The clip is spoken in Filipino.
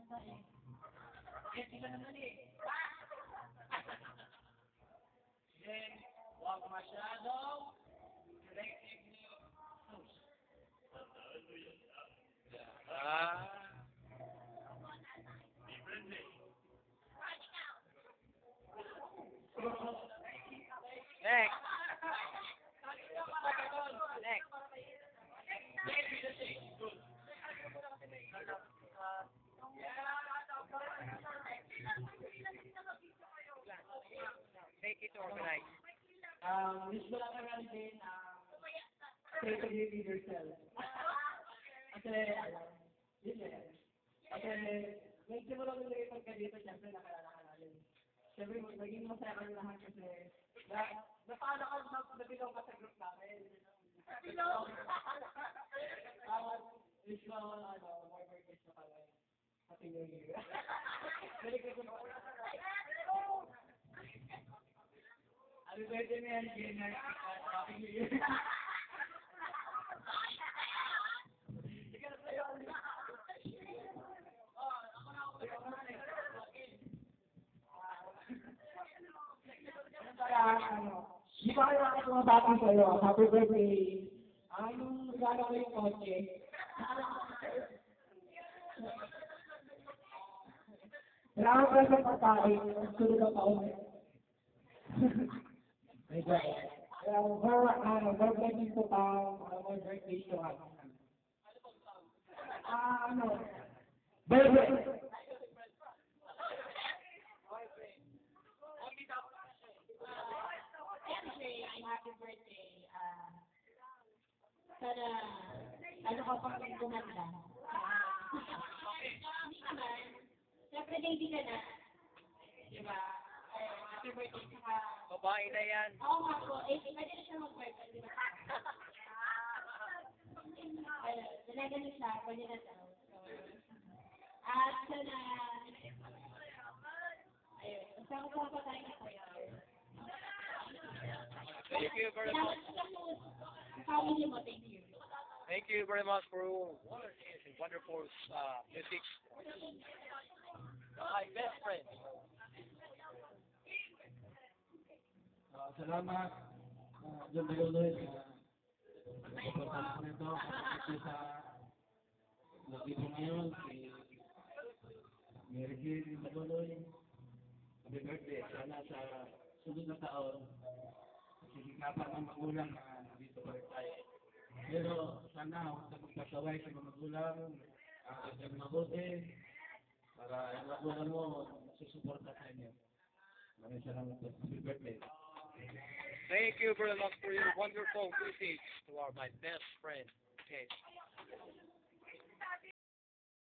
Hindi ka naman eh. Then, huwag masyadong selective news. Next. Next. Make it organized. Wish ko lang naman din, try to be yourself. Kasi, yun eh. Kasi, medyo mo lang nilagay pagka dito, syempre nakalala ka namin. Syempre, maging masaya kami lahat kasi, napaala ka, nabilaw ka sa group namin. Nabilaw! Wish ko, more birthdays na pala. Happy New Year. Balik ko na. Happy birthday, man. Happy New Year. Di ba kaya ako tumabati sa'yo? Happy birthday. Yung regalo ko yung kotse. Salamat ka sa pagkain. Sunod ang taon. May birthday. More blessings to town. More birthday to us. Birthday. Happy birthday. Sana, ano ka pang gumanda? Hindi naman. Siyempre, baby ka na. Diba? Happy birthday saka... Babae na yan. Oo nga po. Pwede na siya mag-birthday, diba? Dalaga na siya. Pwede na daw. At sana... Ayun. Saan ko pa tayo na kayo? Thank you very much. Family mo, thank you. Thank you very much for wonderful music. My best friend. Salamat. John Baluloy. Pagkakas ko nito. Kasi sa nagtibo ngayon, si Mary Jane Baluloy. Happy birthday. Sana sa sunod na taon, sisikapan ng magulang na dito pa rin tayo. Pero sana huwag na magpasaway sa mga magulang, ang mabuti, para yung magulang mo susuporta sa inyo. Maraming salamat po. Happy birthday. Thank you very much for your wonderful message to my best friend. Okay.